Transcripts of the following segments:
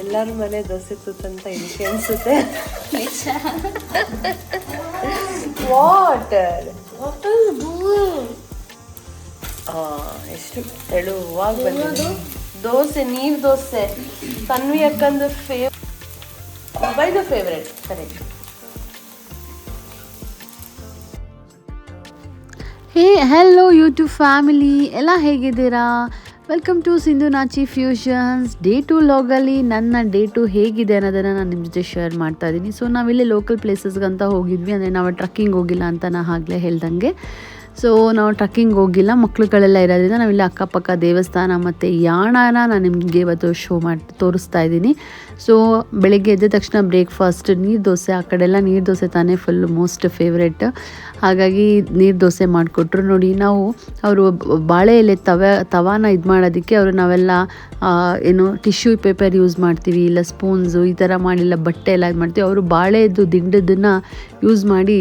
ಎಲ್ಲರ ಮನೆ ದೋಸೆ ತೂತಂತ ಇದಕ್ಕೆ ಅನ್ಸುತ್ತೆ. ವಾಟರ್ ಎಷ್ಟು ತೆಳುವಾಗಿ ಬಂದಿದೆ ದೋಸೆ. ನೀರು ದೋಸೆ ತನ್ವಿ ಅಕ್ಕಂದು favourite correct. Hey hello YouTube family, ಎಲ್ಲ ಹೇಗಿದ್ದೀರಾ? Welcome to Sindhu Nachi fusions. Day 2 ಲಾಗಲ್ಲಿ ನನ್ನ ಡೇ 2 ಹೇಗಿದೆ ಅನ್ನೋದನ್ನು ನಾನು ನಿಮ್ಮ ಜೊತೆ ಶೇರ್ ಮಾಡ್ತಾ ಇದ್ದೀನಿ. ಸೊ ನಾವಿಲ್ಲಿ ಲೋಕಲ್ ಪ್ಲೇಸಸ್ಗಂತ ಹೋಗಿದ್ವಿ, ಅಂದರೆ ನಾವು ಟ್ರಕ್ಕಿಂಗ್ ಹೋಗಿಲ್ಲ ಅಂತ ನಾನು ಆಗಲೇ ಹೇಳ್ದಂಗೆ. ಸೊ ನಾವು ಟ್ರಕ್ಕಿಂಗ್ ಹೋಗಿಲ್ಲ, ಮಕ್ಳುಗಳೆಲ್ಲ ಇರೋದ್ರಿಂದ ನಾವಿಲ್ಲಿ ಅಕ್ಕಪಕ್ಕ ದೇವಸ್ಥಾನ ಮತ್ತು ಯಾಣನ ನಾನು ನಿಮಗೆ ಇವತ್ತು ತೋರಿಸ್ತಾ ಇದ್ದೀನಿ. ಸೊ ಬೆಳಗ್ಗೆ ಎದ್ದ ತಕ್ಷಣ ಬ್ರೇಕ್ಫಾಸ್ಟ್ ನೀರು ದೋಸೆ, ಆ ಕಡೆಲ್ಲ ನೀರು ದೋಸೆ ತಾನೇ ಫುಲ್ ಮೋಸ್ಟ್ ಫೇವ್ರೆಟ್. ಹಾಗಾಗಿ ನೀರು ದೋಸೆ ಮಾಡಿಕೊಟ್ರು. ನೋಡಿ, ನಾವು ಅವರು ಬಾಳೆ ಎಲೆ ತವಾನ ಇದು ಮಾಡೋದಕ್ಕೆ ನಾವೆಲ್ಲ ಏನು ಟಿಶ್ಯೂ ಪೇಪರ್ ಯೂಸ್ ಮಾಡ್ತೀವಿ, ಇಲ್ಲ ಸ್ಪೂನ್ಸು ಈ ಥರ ಮಾಡಿಲ್ಲ ಬಟ್ಟೆ ಎಲ್ಲ ಇದು ಮಾಡ್ತೀವಿ. ಅವರು ಬಾಳೆದು ದಿಂಡದನ್ನು ಯೂಸ್ ಮಾಡಿ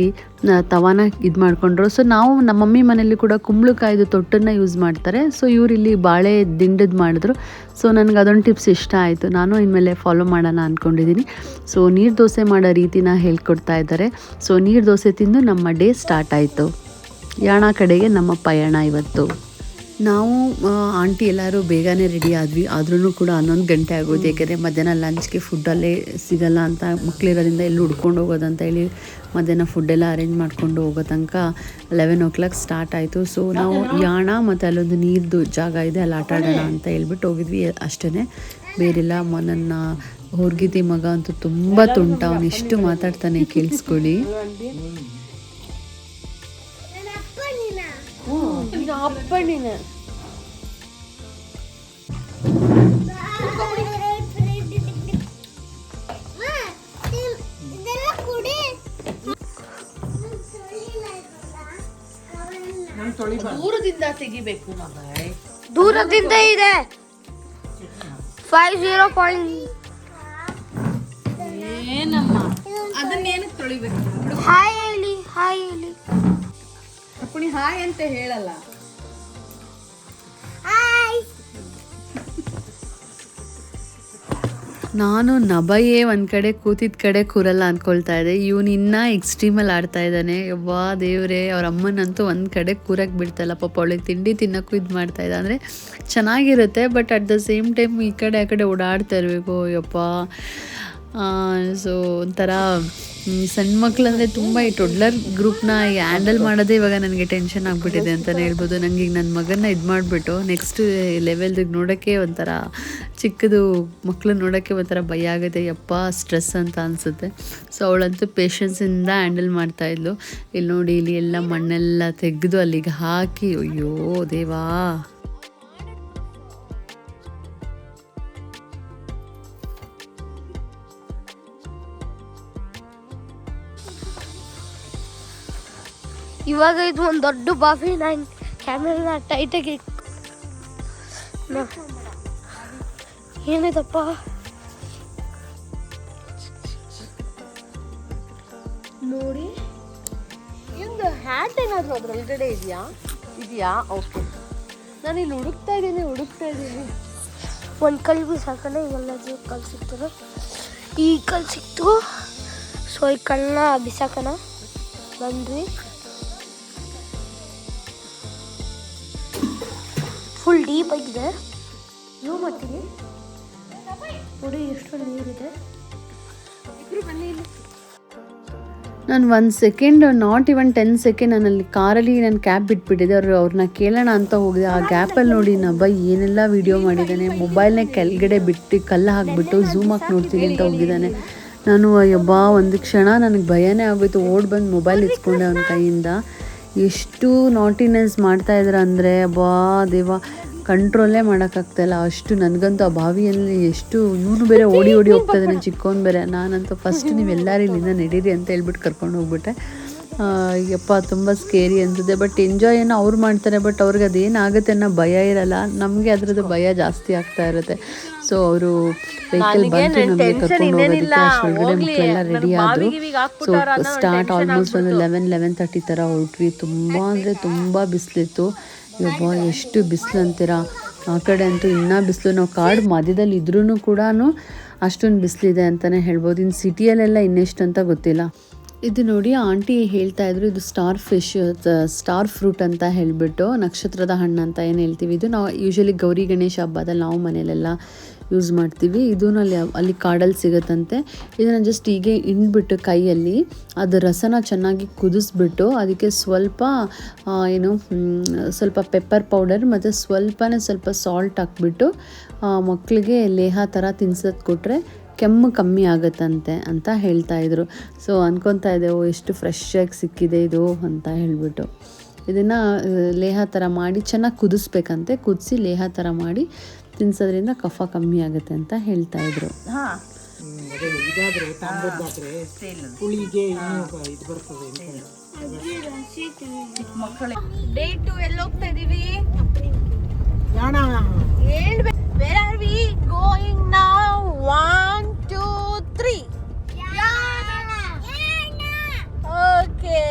ತವಾನ ಇದು ಮಾಡಿಕೊಂಡ್ರು. ಸೊ ನಾವು ನಮ್ಮ ಮಮ್ಮಿ ಮನೇಲಿ ಕೂಡ ಕುಂಬಳಕಾಯ್ದು ತೊಟ್ಟನ್ನು ಯೂಸ್ ಮಾಡ್ತಾರೆ. ಸೊ ಇವರಿಲ್ಲಿ ಬಾಳೆ ದಿಂಡದ್ದು ಮಾಡಿದ್ರು. ಸೊ ನನಗೆ ಅದೊಂದು ಟಿಪ್ಸ್ ಇಷ್ಟ ಆಯಿತು, ನಾನು ಇನ್ಮೇಲೆ ಫಾಲೋ ಮಾಡೋಣ ಅಂದ್ಕೊಂಡಿದ್ದೀನಿ. ಸೊ ನೀರು ದೋಸೆ ಮಾಡೋ ರೀತಿನ ಹೇಳ್ಕೊಡ್ತಾ ಇದ್ದಾರೆ. ಸೊ ನೀರು ದೋಸೆ ತಿಂದು ನಮ್ಮ ಡೇ ಸ್ಟಾರ್ಟ್ ಆಯಿತು. ಯಾಣ ಕಡೆಗೆ ನಮ್ಮ ಪಯಣ ಇವತ್ತು. ನಾವು ಆಂಟಿ ಎಲ್ಲರೂ ಬೇಗನೆ ರೆಡಿ ಆದ್ವಿ, ಆದ್ರೂ ಕೂಡ 11 ಗಂಟೆ ಆಗೋದು. ಯಾಕೆಂದರೆ ಮಧ್ಯಾಹ್ನ ಲಂಚ್ಗೆ ಫುಡ್ಡಲ್ಲೇ ಸಿಗಲ್ಲ ಅಂತ, ಮಕ್ಕಳಿರೋದ್ರಿಂದ ಎಲ್ಲಿ ಹುಡ್ಕೊಂಡು ಹೋಗೋದಂತ ಹೇಳಿ ಮಧ್ಯಾಹ್ನ ಫುಡ್ಡೆಲ್ಲ ಅರೇಂಜ್ ಮಾಡಿಕೊಂಡು ಹೋಗೋ ತನಕ 11 o'clock ಸ್ಟಾರ್ಟ್ ಆಯಿತು. ಸೊ ನಾವು ಯಾಣ ಮತ್ತು ಅಲ್ಲೊಂದು ನೀರ್ದು ಜಾಗ ಇದೆ, ಅಲ್ಲಿ ಆಟ ಆಡೋಣ ಅಂತ ಹೇಳ್ಬಿಟ್ಟು ಹೋಗಿದ್ವಿ ಅಷ್ಟೇ, ಬೇರೆಲ್ಲ. ನನ್ನ ಹೊರ್ಗಿದ್ದಿ ಮಗ ಅಂತೂ ತುಂಬ ತುಂಟ, ಅವನು ಎಷ್ಟು ಮಾತಾಡ್ತಾನೆ ಕೇಳಿಸ್ಕೊಳ್ಳಿ. ಅಪ್ಪಣ್ಣಿನ ದೂರದಿಂದ ತೆಗಿಬೇಕು ಮಗ, ದೂರದಿಂದ ಇದೆ 50 ಏನಮ್ಮ ಅದನ್ನೇನಕ್ಕೆ ತೊಳಿಬೇಕು? ಹಾಯ್ ಹೇಳಿ, ಹಾಯ್ ಹೇಳಿ. ಅಪ್ಪಣಿ ಹಾಯ್ ಅಂತ ಹೇಳಲ್ಲ. ನಾನು ನಬಯೇ ಒಂದು ಕಡೆ ಕೂತಿದ್ದ ಕಡೆ ಕೂರಲ್ಲ ಅಂದ್ಕೊಳ್ತಾ ಇದ್ದೆ. ಇವನು ಇನ್ನೂ ಎಕ್ಸ್ಟ್ರೀಮಲ್ಲಿ ಆಡ್ತಾ ಇದ್ದಾನೆ. ಯವ್ವಾ ದೇವ್ರೆ, ಅವ್ರ ಅಮ್ಮನಂತೂ ಒಂದು ಕಡೆ ಕೂರಕ್ಕೆ ಬಿಡ್ತಾಯಿಲ್ಲ. ಪಾಪ ಅವಳಿಗೆ ತಿಂಡಿ ತಿನ್ನೋಕ್ಕೂ ಇದು ಮಾಡ್ತಾಯಿದ್ದ. ಅಂದರೆ ಚೆನ್ನಾಗಿರುತ್ತೆ, but at the same time ಈ ಕಡೆ ಆ ಕಡೆ ಓಡಾಡ್ತಾ ಇರಬೇಕು. ಯಪ್ಪ. ಸೊ ಒಂಥರ ಸಣ್ಣ ಮಕ್ಳು ಅಂದರೆ ತುಂಬ ಈ ಟೊಡ್ಲರ್ ಗ್ರೂಪ್ನ ಹ್ಯಾಂಡಲ್ ಮಾಡೋದೇ ಇವಾಗ ನನಗೆ ಟೆನ್ಷನ್ ಆಗಿಬಿಟ್ಟಿದೆ ಅಂತಲೇ ಹೇಳ್ಬೋದು. ನನಗೆ ಈಗ ನನ್ನ ಮಗನ್ನ ಇದು ಮಾಡಿಬಿಟ್ಟು ನೆಕ್ಸ್ಟ್ ಲೆವೆಲ್ದಿಗೆ ನೋಡೋಕ್ಕೆ ಒಂಥರ ಚಿಕ್ಕದು ಮಕ್ಕಳು ನೋಡೋಕ್ಕೆ ಒಂಥರ ಭಯ ಆಗುತ್ತೆ. ಯಪ್ಪ ಸ್ಟ್ರೆಸ್ ಅಂತ ಅನಿಸುತ್ತೆ. ಸೊ ಅವಳಂತೂ ಪೇಷನ್ಸಿಂದ ಹ್ಯಾಂಡಲ್ ಮಾಡ್ತಾಯಿದ್ಲು. ಇಲ್ಲಿ ನೋಡಿ, ಇಲ್ಲಿ ಎಲ್ಲ ಮಣ್ಣೆಲ್ಲ ತೆಗೆದು ಅಲ್ಲಿಗೆ ಹಾಕಿ, ಅಯ್ಯೋ ದೇವಾ. ಇವಾಗ ಇದು ಒಂದು ದೊಡ್ಡ ಬಾವಿ. ನಾನು ಕ್ಯಾಮೆರಾನ ಟೈಟಾಗಿ ಏನಿದಪ್ಪ ನೋಡಿ, ಒಂದು ಹ್ಯಾಟ್ ಏನಾದರೂ ಅದ್ರೊಳಗಡೆ ಇದೆಯಾ? ಓಕೆ, ನಾನು ಇಲ್ಲಿ ಹುಡುಕ್ತಾ ಇದ್ದೀನಿ. ಒಂದು ಕಲ್ಲು ಸಾಕಣ, ಎಲ್ಲದೂ ಕಲ್ಲು ಸಿಗ್ತದೆ. ಈ ಕಲ್ಲು ಸಿಕ್ತು. ಸೊ ಈ ಕಲ್ಲನ್ನ ಬಿಸಾಕೋಣ ಬಂದ್ವಿ. ಫುಲ್ ಡೀಪ್ ಆಗಿದೆ. ಝೂಮ್ ಮಾಡ್ತೀನಿ ನೋಡಿ, ಎಷ್ಟೊಂದು ನೀರಿದೆ. ನಾನು 1 ಸೆಕೆಂಡ್, ನಾಟ್ ಇವನ್ 10 ಸೆಕೆಂಡ್ ನಾನಲ್ಲಿ ಕಾರಲ್ಲಿ ನನ್ನ ಕ್ಯಾಬ್ ಬಿಟ್ಬಿಟ್ಟಿದೆ. ಅವ್ರನ್ನ ಕೇಳೋಣ ಅಂತ ಹೋಗಿದೆ. ಆ ಗ್ಯಾಪಲ್ಲಿ ನೋಡಿ ನಬ ಏನೆಲ್ಲ ವೀಡಿಯೋ ಮಾಡಿದ್ದಾನೆ. ಮೊಬೈಲ್ನ ಕೆಳಗಡೆ ಬಿಟ್ಟು ಕಲ್ಲು ಹಾಕಿಬಿಟ್ಟು ಝೂಮ್ ಹಾಕಿ ನೋಡ್ತೀನಿ ಅಂತ ಹೋಗಿದ್ದಾನೆ. ನಾನು ಯಬ್ಬಾ ಒಂದು ಕ್ಷಣ ನನಗೆ ಭಯನೇ ಆಗೋಯ್ತು. ಓಡಿ ಬಂದು ಮೊಬೈಲ್ ಇಸ್ಕೊಂಡೆ ಅವನ ಕೈಯಿಂದ. ಎಷ್ಟು ನಾಟಿನೆಸ್ ಮಾಡ್ತಾಯಿದ್ರು ಅಂದರೆ ಬಾ ದೇವ, ಕಂಟ್ರೋಲೇ ಮಾಡೋಕ್ಕಾಗ್ತಾಯಿಲ್ಲ ಅಷ್ಟು. ನನಗಂತೂ ಆ ಬಾವಿಯಲ್ಲಿ ಎಷ್ಟು, ಇವನು ಬೇರೆ ಓಡಿ ಹೋಗ್ತಾ ಇದ್ದಾನೆ, ಚಿಕ್ಕವನು ಬೇರೆ. ನಾನಂತೂ ಫಸ್ಟ್ ನೀವೆಲ್ಲರೂ ಇಲ್ಲಿಂದ ನಡೀರಿ ಅಂತ ಹೇಳ್ಬಿಟ್ಟು ಕರ್ಕೊಂಡು ಹೋಗ್ಬಿಟ್ಟೆ. ಯಪ್ಪ ತುಂಬ ಸ್ಕೇರಿ ಅನ್ಸುತ್ತೆ. ಬಟ್ ಎಂಜಾಯ್ ಏನೋ ಅವ್ರು ಮಾಡ್ತಾರೆ, ಬಟ್ ಅವ್ರಿಗೆ ಅದೇನಾಗುತ್ತೆ ಅನ್ನೋ ಭಯ ಇರಲ್ಲ. ನಮಗೆ ಅದ್ರದ್ದು ಭಯ ಜಾಸ್ತಿ ಆಗ್ತಾ ಇರುತ್ತೆ. ಸೊ ಅವರು ವೆಹಿಕಲ್ ಬಂತು, ನಮಗೆ ಕರ್ಕೊಂಡು ಹೋಗೋದಕ್ಕೆ. ಅಷ್ಟೊಳಗಡೆ ಮಕ್ಕಳೆಲ್ಲ ರೆಡಿ ಆದರು. ಸೊ ಸ್ಟಾರ್ಟ್ ಆಲ್ಮೋಸ್ಟ್ ಒಂದು 11-11:30 ಥರ ಹೊರಟ್ವಿ. ತುಂಬ ಅಂದರೆ ತುಂಬ ಬಿಸಿಲಿತ್ತು. ಯಬ್ಬಾ ಎಷ್ಟು ಬಿಸಿಲು ಅಂತೀರಾ. ಆ ಕಡೆ ಅಂತೂ ಇನ್ನೂ ಬಿಸಿಲು. ನಾವು ಕಾಡು ಮಧ್ಯದಲ್ಲಿ ಇದ್ರೂ ಕೂಡ ಅಷ್ಟೊಂದು ಬಿಸಿಲಿದೆ ಅಂತಲೇ ಹೇಳ್ಬೋದು. ಇನ್ನು ಸಿಟಿಯಲ್ಲೆಲ್ಲ ಇನ್ನೆಷ್ಟು ಅಂತ ಗೊತ್ತಿಲ್ಲ. ಇದು ನೋಡಿ ಆಂಟಿ ಹೇಳ್ತಾ ಇದ್ರು, ಇದು ಸ್ಟಾರ್ ಫ್ರೂಟ್ ಅಂತ ಹೇಳಿಬಿಟ್ಟು, ನಕ್ಷತ್ರದ ಹಣ್ಣು ಅಂತ ಏನು ಹೇಳ್ತೀವಿ. ಇದು ನಾವು ಯೂಶ್ವಲಿ ಗೌರಿ ಗಣೇಶ ಹಬ್ಬದಲ್ಲಿ ನಾವು ಮನೆಯಲ್ಲೆಲ್ಲ ಯೂಸ್ ಮಾಡ್ತೀವಿ. ಇದೂ ಅಲ್ಲಿ ಕಾಡಲ್ಲಿ ಸಿಗುತ್ತಂತೆ. ಇದನ್ನು ಜಸ್ಟ್ ಹೀಗೆ ಹಿಂಡ್ಬಿಟ್ಟು ಕೈಯಲ್ಲಿ ಅದು ರಸನ ಚೆನ್ನಾಗಿ ಕುದಿಸ್ಬಿಟ್ಟು ಅದಕ್ಕೆ ಸ್ವಲ್ಪ ಸ್ವಲ್ಪ ಪೆಪ್ಪರ್ ಪೌಡರ್ ಮತ್ತು ಸ್ವಲ್ಪ ಸಾಲ್ಟ್ ಹಾಕ್ಬಿಟ್ಟು ಮಕ್ಕಳಿಗೆ ಲೇಹ ಥರ ತಿನ್ಸೋದು ಕೊಟ್ಟರೆ ಕೆಮ್ಮು ಕಮ್ಮಿ ಆಗುತ್ತಂತೆ ಅಂತ ಹೇಳ್ತಾಯಿದ್ರು. ಸೊ ಅನ್ಕೊತಾ ಇದ್ದೆವು ಎಷ್ಟು ಫ್ರೆಶ್ಶಾಗಿ ಸಿಕ್ಕಿದೆ ಇದು ಅಂತ ಹೇಳಿಬಿಟ್ಟು. ಇದನ್ನು ಲೇಹ ಥರ ಮಾಡಿ ಚೆನ್ನಾಗಿ ಕುದಿಸ್ಬೇಕಂತೆ. ಕುದಿಸಿ ಲೇಹ ಥರ ಮಾಡಿ ತಿನ್ಸೋದ್ರಿಂದ ಕಫ ಕಮ್ಮಿ ಆಗುತ್ತೆ ಅಂತ ಹೇಳ್ತಾಯಿದ್ರು. ಡೇ 2 ಎಲ್ಲಿ ಹೋಗ್ತಾ ಇದೀವಿ? Where are we going now? 1, 2, 3. Okay.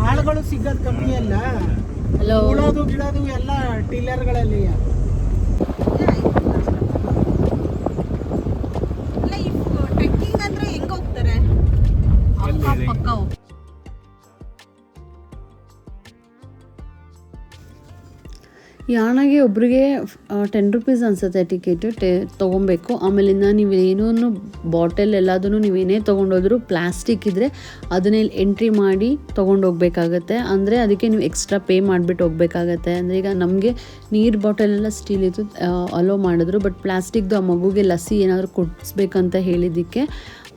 ಆಳುಗಳು ಸಿಗೋದು ಕಮ್ಮಿ ಅಲ್ಲ, ಉಳೋದು ಗಿಡೋದು ಎಲ್ಲ ಟೀಲರ್ಗಳಲ್ಲಿ. ಟ್ರೆಕ್ಕಿಂಗ್ ಅಂದ್ರೆ ಹೆಂಗ್ ಹೋಗ್ತಾರೆ? ಪಕ್ಕ ಯಾಣಗೆ ಒಬ್ರಿಗೆ 10 ರೂಪೀಸ್ ಅನಿಸುತ್ತೆ ಟಿಕೆಟು ತೊಗೊಬೇಕು. ಆಮೇಲಿಂದ ನೀವು ಏನೂ ಬಾಟಲ್ ಎಲ್ಲದೂ ನೀವೇನೇ ತೊಗೊಂಡೋದ್ರೂ ಪ್ಲಾಸ್ಟಿಕ್ ಇದ್ದರೆ ಅದನ್ನೇ ಎಂಟ್ರಿ ಮಾಡಿ ತೊಗೊಂಡೋಗ್ಬೇಕಾಗತ್ತೆ. ಅಂದರೆ ಅದಕ್ಕೆ ನೀವು ಎಕ್ಸ್ಟ್ರಾ ಪೇ ಮಾಡಿಬಿಟ್ಟು ಹೋಗ್ಬೇಕಾಗತ್ತೆ. ಅಂದರೆ ಈಗ ನಮಗೆ ನೀರು ಬಾಟಲೆಲ್ಲ ಸ್ಟೀಲ್ ಇತ್ತು ಅಲೋ ಮಾಡಿದ್ರು, ಬಟ್ ಪ್ಲಾಸ್ಟಿಕ್ದು ಆ ಮಗುಗೆ ಲಸಿ ಏನಾದರೂ ಕೊಡಿಸ್ಬೇಕಂತ ಹೇಳಿದ್ದಕ್ಕೆ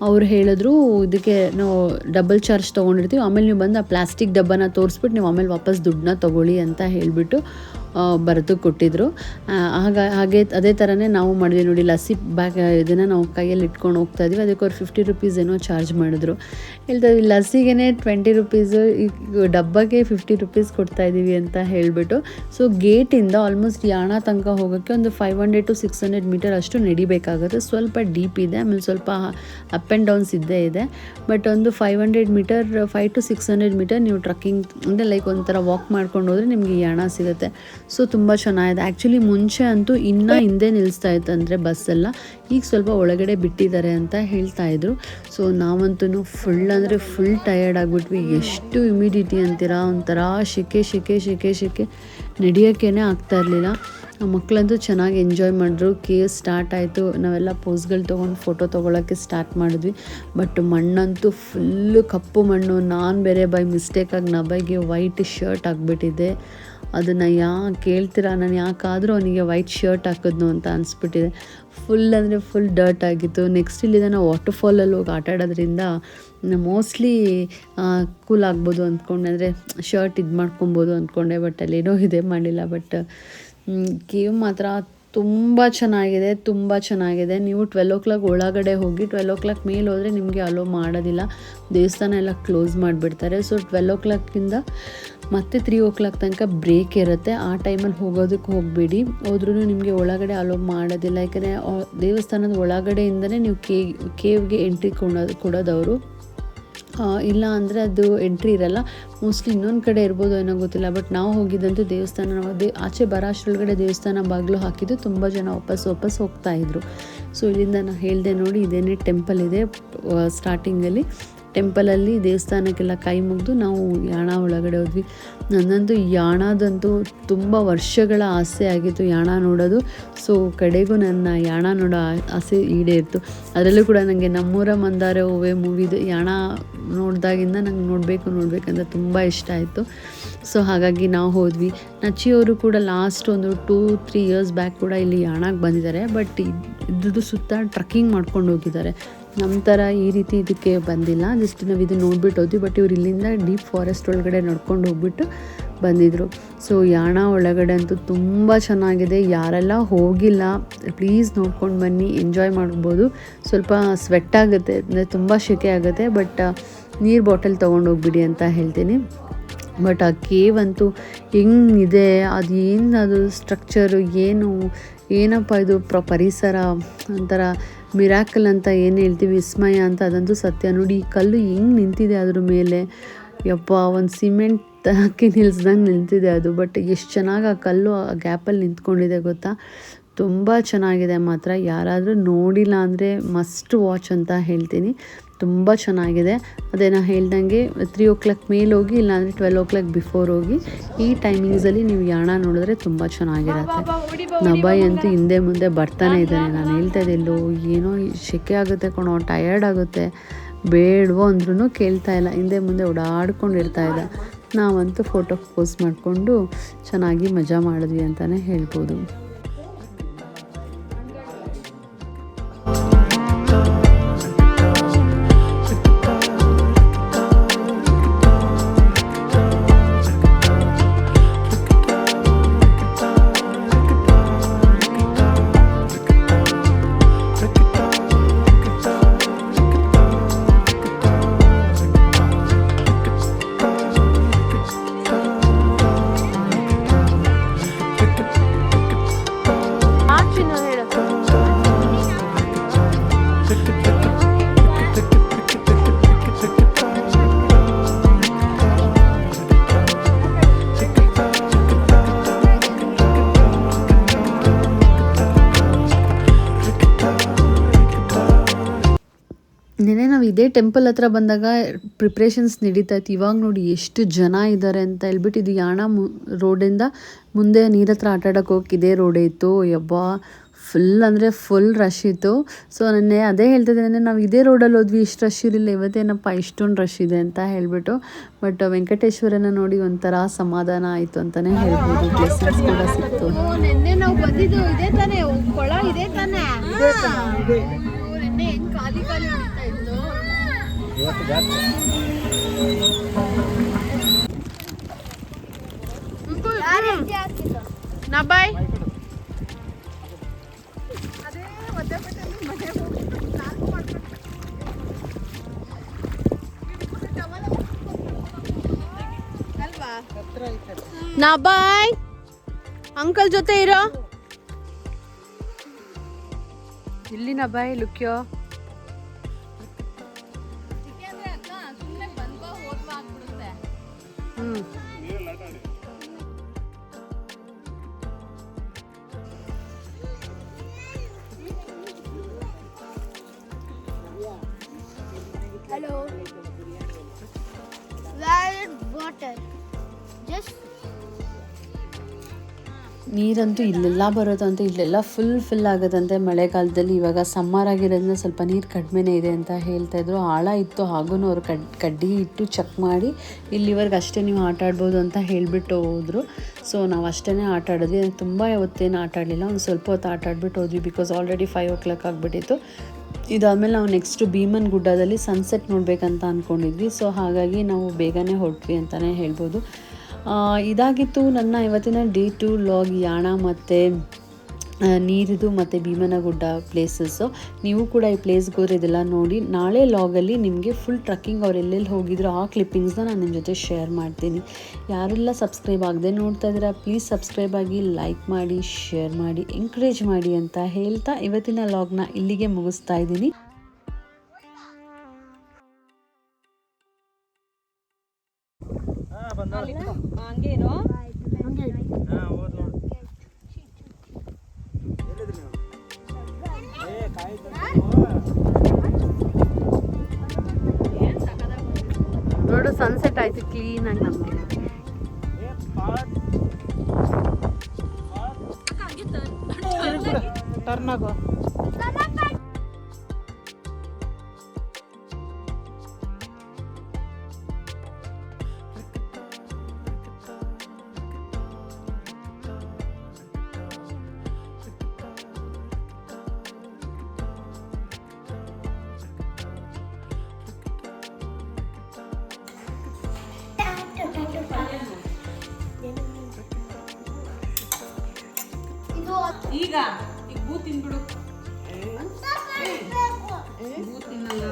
ಅವ್ರು ಹೇಳಿದ್ರು ಇದಕ್ಕೆ ನಾವು ಡಬಲ್ ಚಾರ್ಜ್ ತೊಗೊಂಡಿರ್ತೀವಿ, ಆಮೇಲೆ ನೀವು ಬಂದು ಆ ಪ್ಲಾಸ್ಟಿಕ್ ಡಬ್ಬನ ತೋರಿಸ್ಬಿಟ್ಟು ನೀವು ಆಮೇಲೆ ವಾಪಸ್ ದುಡ್ಡನ್ನ ತೊಗೊಳ್ಳಿ ಅಂತ ಹೇಳಿಬಿಟ್ಟು ಬರೆದು ಕೊಟ್ಟಿದ್ರು. ಹಾಗೆ ಅದೇ ಥರನೇ ನಾವು ಮಾಡಿದ್ವಿ ನೋಡಿ. ಲಸ್ಸಿ ಇದನ್ನು ನಾವು ಕೈಯಲ್ಲಿ ಇಟ್ಕೊಂಡು ಹೋಗ್ತಾ ಇದ್ವಿ. ಅದಕ್ಕೆ ಅವ್ರು 50 ರೂಪೀಸ್ ಏನೋ ಚಾರ್ಜ್ ಮಾಡಿದ್ರು. ಹೇಳ್ತಾ ಇದ್ವಿ ಲಸ್ಸಿಗೆ 20 ರೂಪೀಸು, ಈಗ ಡಬ್ಬಕ್ಕೆ 50 ರೂಪೀಸ್ ಕೊಡ್ತಾಯಿದ್ದೀವಿ ಅಂತ ಹೇಳಿಬಿಟ್ಟು. ಸೊ ಗೇಟಿಂದ ಆಲ್ಮೋಸ್ಟ್ ಯಾಣ ತನಕ ಹೋಗೋಕ್ಕೆ ಒಂದು 500 to 600 ಮೀಟರ್ ಅಷ್ಟು ನಡಿಬೇಕಾಗುತ್ತೆ. ಸ್ವಲ್ಪ ಡೀಪ್ ಇದೆ, ಆಮೇಲೆ ಸ್ವಲ್ಪ ಅಪ್ ಆ್ಯಂಡ್ ಡೌನ್ಸ್ ಇದ್ದೇ ಇದೆ. ಬಟ್ ಒಂದು 500 ಮೀಟರ್ 5 to 600 ಮೀಟರ್ ನೀವು ಟ್ರಕ್ಕಿಂಗ್ ಅಂದರೆ ಲೈಕ್ ಒಂಥರ ವಾಕ್ ಮಾಡ್ಕೊಂಡು ಹೋದರೆ ನಿಮಗೆ ಯಾಣ ಸಿಗುತ್ತೆ. ಸೊ ತುಂಬ ಚೆನ್ನಾಗಿದೆ. ಆ್ಯಕ್ಚುಲಿ ಮುಂಚೆ ಅಂತೂ ಇನ್ನೂ ಹಿಂದೆ ನಿಲ್ಲಿಸ್ತಾ ಇತ್ತಂದರೆ ಬಸ್ಸೆಲ್ಲ, ಈಗ ಸ್ವಲ್ಪ ಒಳಗಡೆ ಬಿಟ್ಟಿದ್ದಾರೆ ಅಂತ ಹೇಳ್ತಾಯಿದ್ರು. ಸೊ ನಾವಂತೂ ಫುಲ್ ಟಯರ್ಡ್ ಆಗಿಬಿಟ್ವಿ. ಎಷ್ಟು ಹ್ಯುಮಿಡಿಟಿ ಅಂತೀರಾ, ಒಂಥರ ಶೆಕೆ ನಡೆಯೋಕ್ಕೇ ಆಗ್ತಾ ಇರಲಿಲ್ಲ. ಮಕ್ಕಳಂತೂ ಚೆನ್ನಾಗಿ ಎಂಜಾಯ್ ಮಾಡಿದ್ರು. ಕೇವ್ ಸ್ಟಾರ್ಟ್ ಆಯಿತು, ನಾವೆಲ್ಲ ಪೋಸ್ಗಳು ತೊಗೊಂಡು ಫೋಟೋ ತೊಗೊಳಕ್ಕೆ ಸ್ಟಾರ್ಟ್ ಮಾಡಿದ್ವಿ. ಬಟ್ ಮಣ್ಣಂತೂ ಫುಲ್ಲು ಕಪ್ಪು ಮಣ್ಣು. ನಾನು ಬೇರೆ ಬೈ ಮಿಸ್ಟೇಕಾಗಿ ನಬೈಗೆ ವೈಟ್ ಶರ್ಟ್ ಹಾಕ್ಬಿಟ್ಟಿದ್ದೆ. ಅದನ್ನು ಕೇಳ್ತೀರಾ, ನಾನು ಯಾಕಾದರೂ ಅವನಿಗೆ ವೈಟ್ ಶರ್ಟ್ ಹಾಕಿದ್ನು ಅಂತ ಅನಿಸ್ಬಿಟ್ಟಿದೆ. ಫುಲ್ ಡರ್ಟ್ ಆಗಿತ್ತು. ನೆಕ್ಸ್ಟ್ ಇಲ್ಲಿದೆ ನಾವು ವಾಟರ್ಫಾಲಲ್ಲಿ ಹೋಗಿ ಆಟ ಆಡೋದ್ರಿಂದ ಮೋಸ್ಟ್ಲಿ ಕೂಲ್ ಆಗ್ಬೋದು ಅಂದ್ಕೊಂಡೆ, ಅಂದರೆ ಶರ್ಟ್ ಇದು ಮಾಡ್ಕೊಬೋದು ಅಂದ್ಕೊಂಡೆ. ಬಟ್ ಅಲ್ಲೇನೋ ಇದೇ ಮಾಡಿಲ್ಲ. ಬಟ್ ಕೇವ್ ಮಾತ್ರ ತುಂಬ ಚೆನ್ನಾಗಿದೆ. ನೀವು 12 o'clock ಒಳಗಡೆ ಹೋಗಿ 12 o'clock ಮೇಲೆ ಹೋದರೆ ನಿಮಗೆ ಅಲೋ ಮಾಡೋದಿಲ್ಲ, ದೇವಸ್ಥಾನ ಎಲ್ಲ ಕ್ಲೋಸ್ ಮಾಡಿಬಿಡ್ತಾರೆ. ಸೊ 12 o'clock ಮತ್ತು 3 o'clock ತನಕ ಬ್ರೇಕ್ ಇರುತ್ತೆ. ಆ ಟೈಮಲ್ಲಿ ಹೋಗೋದಕ್ಕೆ ಹೋಗಬೇಡಿ. ಹೋದ್ರೂ ನಿಮಗೆ ಒಳಗಡೆ ಅಲೋ ಮಾಡೋದಿಲ್ಲ. ಯಾಕಂದರೆ ದೇವಸ್ಥಾನದ ಒಳಗಡೆಯಿಂದನೇ ನೀವು ಕೇವ್ಗೆ ಎಂಟ್ರಿ ಕೊಡೋದವರು. ಇಲ್ಲ ಅಂದರೆ ಅದು ಎಂಟ್ರಿ ಇರಲ್ಲ. ಮೋಸ್ಟ್ಲಿ ಇನ್ನೊಂದು ಕಡೆ ಇರ್ಬೋದು ಏನೋ ಗೊತ್ತಿಲ್ಲ. ಬಟ್ ನಾವು ಹೋಗಿದ್ದಂತೂ ದೇವಸ್ಥಾನ ಆಚೆ ಬರೋ ಅಷ್ಟರೊಳಗಡೆ ದೇವಸ್ಥಾನ ಬಾಗಿಲು ಹಾಕಿದ್ದು ತುಂಬ ಜನ ವಾಪಸ್ ಹೋಗ್ತಾಯಿದ್ರು. ಸೊ ಇಲ್ಲಿಂದ ನಾನು ಹೇಳಿದೆ ನೋಡಿ, ಇದೇನೇ ಟೆಂಪಲ್ ಇದೆ ಸ್ಟಾರ್ಟಿಂಗಲ್ಲಿ. ಟೆಂಪಲಲ್ಲಿ ದೇವಸ್ಥಾನಕ್ಕೆಲ್ಲ ಕೈ ಮುಗಿದು ನಾವು ಯಾಣ ಒಳಗಡೆ ಹೋದ್ವಿ. ನನ್ನಂತೂ ಯಾಣದಂತೂ ತುಂಬ ವರ್ಷಗಳ ಆಸೆ ಆಗಿತ್ತು ಯಾಣ ನೋಡೋದು. ಸೊ ಕಡೆಗೂ ನನ್ನ ಯಾಣ ನೋಡೋ ಆಸೆ ಈಡೇರಿತು. ಅದರಲ್ಲೂ ಕೂಡ ನನಗೆ ನಮ್ಮೂರ ಮಂದಾರ ಹೂವೆ ಮೂವಿದು ಯಾಣ ನೋಡಿದಾಗಿಂದ ನಂಗೆ ನೋಡಬೇಕಂತ ತುಂಬ ಇಷ್ಟ ಆಯಿತು. ಸೊ ಹಾಗಾಗಿ ನಾವು ಹೋದ್ವಿ. ನಚ್ಚಿಯವರು ಕೂಡ ಲಾಸ್ಟ್ ಒಂದು 2-3 years ಬ್ಯಾಕ್ ಕೂಡ ಇಲ್ಲಿ ಯಾಣಕ್ಕೆ ಬಂದಿದ್ದಾರೆ. ಬಟ್ ಇದ್ದು ಸುತ್ತ ಟ್ರಕ್ಕಿಂಗ್ ಮಾಡ್ಕೊಂಡು ಹೋಗಿದ್ದಾರೆ. ನಮ್ಮ ಥರ ಈ ರೀತಿ ಇದಕ್ಕೆ ಬಂದಿಲ್ಲ. ಜಸ್ಟ್ ನಾವು ಇದು ನೋಡ್ಬಿಟ್ಟು ಹೋದ್ವಿ. ಬಟ್ ಇವ್ರು ಇಲ್ಲಿಂದ ಡೀಪ್ ಫಾರೆಸ್ಟ್ ಒಳಗಡೆ ನಡ್ಕೊಂಡು ಹೋಗ್ಬಿಟ್ಟು ಬಂದಿದ್ದರು. ಸೊ ಯಾಣ ಒಳಗಡೆ ಅಂತೂ ತುಂಬ ಚೆನ್ನಾಗಿದೆ. ಯಾರೆಲ್ಲ ಹೋಗಿಲ್ಲ ಪ್ಲೀಸ್ ನೋಡ್ಕೊಂಡು ಬನ್ನಿ, ಎಂಜಾಯ್ ಮಾಡ್ಬೋದು. ಸ್ವಲ್ಪ ಸ್ವೆಟ್ ಆಗುತ್ತೆ, ಅಂದರೆ ತುಂಬ ಶೆಕೆ ಆಗುತ್ತೆ. ಬಟ್ ನೀರು ಬಾಟಲ್ ತೊಗೊಂಡೋಗ್ಬಿಡಿ ಅಂತ ಹೇಳ್ತೀನಿ. ಬಟ್ ಆ ಕೇವ್ ಅಂತೂ ಹೆಂಗಿದೆ, ಅದು ಸ್ಟ್ರಕ್ಚರು ಏನಪ್ಪ ಇದು ಪರಿಸರ ಒಂಥರ ಮಿರಾಕಲ್ ಅಂತ ಏನು ಹೇಳ್ತೀವಿ, ವಿಸ್ಮಯ ಅಂತ, ಅದಂತೂ ಸತ್ಯ. ನೋಡಿ ಈ ಕಲ್ಲು ಹೆಂಗೆ ನಿಂತಿದೆ ಅದ್ರ ಮೇಲೆ, ಯಪ್ಪ ಒಂದು ಸಿಮೆಂಟ್ ಹಾಕಿ ನಿಲ್ಸ್ದಂಗೆ ನಿಂತಿದೆ ಅದು. ಬಟ್ ಎಷ್ಟು ಚೆನ್ನಾಗಿ ಆ ಕಲ್ಲು ಆ ಗ್ಯಾಪಲ್ಲಿ ನಿಂತ್ಕೊಂಡಿದೆ ಗೊತ್ತಾ. ತುಂಬ ಚೆನ್ನಾಗಿದೆ ಮಾತ್ರ. ಯಾರಾದರೂ ನೋಡಿಲ್ಲ ಅಂದರೆ ಮಸ್ಟ್ ವಾಚ್ ಅಂತ ಹೇಳ್ತೀನಿ. ತುಂಬ ಚೆನ್ನಾಗಿದೆ. ಅದೇ ನಾನು ಹೇಳ್ದಂಗೆ 3 o'clock ಮೇಲೆ ಹೋಗಿ, ಇಲ್ಲಾಂದರೆ 12 o'clock ಬಿಫೋರ್ ಹೋಗಿ. ಈ ಟೈಮಿಂಗ್ಸಲ್ಲಿ ನೀವು ಯಾಣ ನೋಡಿದ್ರೆ ತುಂಬ ಚೆನ್ನಾಗಿರುತ್ತೆ. ನಬಾಯ್ ಅಂತೂ ಹಿಂದೆ ಮುಂದೆ ಬರ್ತಾನೆ ಇದ್ದಾನೆ. ನಾನು ಹೇಳ್ತಾ ಇದ್ದೆ ಏನೋ ಸೆಕೆ ಆಗುತ್ತೆ ಕಣೋ, ಟಯರ್ಡ್ ಆಗುತ್ತೆ, ಬೇಡವೋ ಅಂದ್ರೂ ಕೇಳ್ತಾ ಇಲ್ಲ, ಹಿಂದೆ ಮುಂದೆ ಓಡಾಡ್ಕೊಂಡಿರ್ತಾ ಇದ್ದ. ನಾವಂತೂ ಫೋಟೋ ಪೋಸ್ಟ್ ಮಾಡಿಕೊಂಡು ಚೆನ್ನಾಗಿ ಮಜಾ ಮಾಡಿದ್ವಿ ಅಂತಲೇ ಹೇಳ್ಬೋದು. ನೆನೆ ನಾವು ಇದೇ ಟೆಂಪಲ್ ಹತ್ರ ಬಂದಾಗ ಪ್ರಿಪ್ರೇಷನ್ಸ್ ನಡೀತಾ ಇತ್ತು. ಇವಾಗ ನೋಡಿ ಎಷ್ಟು ಜನ ಇದ್ದಾರೆ ಅಂತ ಹೇಳ್ಬಿಟ್ಟು. ಇದು ಯಾಣ ರೋಡಿಂದ ಮುಂದೆ ನೀರ ಹತ್ರ ಆಟ ಆಡೋಕೆ ಹೋಗಿ ಇದೇ ರೋಡೇ ಇತ್ತು. ಯಬ್ಬಾ ಫುಲ್ ಅಂದರೆ ಫುಲ್ ರಶ್ ಇತ್ತು. ಸೊ ನೆನ್ನೆ ಅದೇ ಹೇಳ್ತಿದ್ದೆ, ನಾವು ಇದೇ ರೋಡಲ್ಲಿ ಹೋದ್ವಿ, ಇಷ್ಟು ರಶ್ ಇರಲಿಲ್ಲ, ಇವತ್ತೇನಪ್ಪ ಇಷ್ಟೊಂದು ರಶ್ ಇದೆ ಅಂತ ಹೇಳ್ಬಿಟ್ಟು. ಬಟ್ ವೆಂಕಟೇಶ್ವರನ ನೋಡಿ ಒಂಥರ ಸಮಾಧಾನ ಆಯಿತು ಅಂತಲೇ ಹೇಳ್ಬೋದು. ಬ್ಲೆಸ್ಸಿಂಗ್ಸ್ ಕೂಡ ಸಿಕ್ತು. ನೆನ್ನೆ ನಾವು ಬಂದಿದ್ದು ಇದೇ ತಾನೇ, ಕೊಳ ಇದೇ ತಾನೇ. ನೆನ್ನೆ ಹೆಂಗ್ ಖಾಲಿ ಖಾಲಿ ಆಗ್ತಾ ಇತ್ತು. ನಬಾಯ್ ನಬಾಯ್ ಅಂಕಲ್ ಜೊತೆ ಇರೋ. ಇಲ್ಲಿ ನಬಾಯ್ ಲುಕ್ಯೋ. Hello. Where is water? Just ನೀರಂತೂ ಇಲ್ಲೆಲ್ಲ ಬರೋದಂತೂ ಇಲ್ಲೆಲ್ಲ ಫುಲ್ ಆಗೋದಂತೆ ಮಳೆಗಾಲದಲ್ಲಿ. ಇವಾಗ ಸಮ್ಮರ್ ಆಗಿರೋದ್ರಿಂದ ಸ್ವಲ್ಪ ನೀರು ಕಡಿಮೆನೇ ಇದೆ ಅಂತ ಹೇಳ್ತಾಯಿದ್ರು. ಆಳ ಇತ್ತು, ಹಾಗೂ ಅವ್ರು ಕಡ್ಡಿ ಇಟ್ಟು ಚೆಕ್ ಮಾಡಿ ಇಲ್ಲಿವರೆಗೆ ಅಷ್ಟೇ ನೀವು ಆಟ ಆಡ್ಬೋದು ಅಂತ ಹೇಳಿಬಿಟ್ಟು ಹೋದರು. ಸೊ ನಾವು ಅಷ್ಟೇ ಆಟ ಆಡಿದ್ವಿ. ತುಂಬ ಹೊತ್ತೇನು ಆಟ ಆಡಲಿಲ್ಲ, ಒಂದು ಸ್ವಲ್ಪ ಹೊತ್ತು ಆಟ ಆಡ್ಬಿಟ್ಟು ಹೋದ್ವಿ. ಬಿಕಾಸ್ ಆಲ್ರೆಡಿ 5 o'clock ಆಗಿಬಿಟ್ಟಿತ್ತು. ಇದಾದಮೇಲೆ ನಾವು ನೆಕ್ಸ್ಟು ಭೀಮನ್ ಗುಡ್ಡದಲ್ಲಿ ಸನ್ಸೆಟ್ ನೋಡಬೇಕಂತ ಅಂದ್ಕೊಂಡಿದ್ವಿ. ಸೊ ಹಾಗಾಗಿ ನಾವು ಬೇಗನೆ ಹೊರಟ್ವಿ ಅಂತಲೇ ಹೇಳ್ಬೋದು. ಇದಾಗಿತ್ತು ನನ್ನ ಇವತ್ತಿನ ಡೇ 2 ವ್ಲಾಗ್. ಯಾಣ ಮತ್ತು ನೀರಿದು ಮತ್ತು ಭೀಮನಗುಡ್ಡ ಪ್ಲೇಸಸ್ಸು. ನೀವು ಕೂಡ ಈ ಪ್ಲೇಸ್ಗೆ ಹೋದ್ರೆ ಇದೆಲ್ಲ ನೋಡಿ. ನಾಳೆ ವ್ಲಾಗಲ್ಲಿ ನಿಮಗೆ ಫುಲ್ ಟ್ರಕ್ಕಿಂಗ್ ಅವ್ರು ಎಲ್ಲೆಲ್ಲಿ ಹೋಗಿದ್ರು ಆ ಕ್ಲಿಪ್ಪಿಂಗ್ಸ್ನ ನಾನು ನಿಮ್ಮ ಜೊತೆ ಶೇರ್ ಮಾಡ್ತೀನಿ. ಯಾರೆಲ್ಲ ಸಬ್ಸ್ಕ್ರೈಬ್ ಆಗದೆ ನೋಡ್ತಾ ಇದ್ದೀರಾ, ಪ್ಲೀಸ್ ಸಬ್ಸ್ಕ್ರೈಬ್ ಆಗಿ, ಲೈಕ್ ಮಾಡಿ, ಶೇರ್ ಮಾಡಿ, ಎಂಕರೇಜ್ ಮಾಡಿ ಅಂತ ಹೇಳ್ತಾ ಇವತ್ತಿನ ವ್ಲಾಗ್ನ ಇಲ್ಲಿಗೆ ಮುಗಿಸ್ತಾ ಇದ್ದೀನಿ. ನೋಡು ಸನ್ಸೆಟ್ ಆಯ್ತು ಕ್ಲೀನಾಗಿ ನಮಗೆ. ಟರ್ನ್ ಆಗೋ. ಈಗ ಬೂ ತಿನ್ಬಿಡು. ಬೂ ತಿನ್ನಲ್ಲ.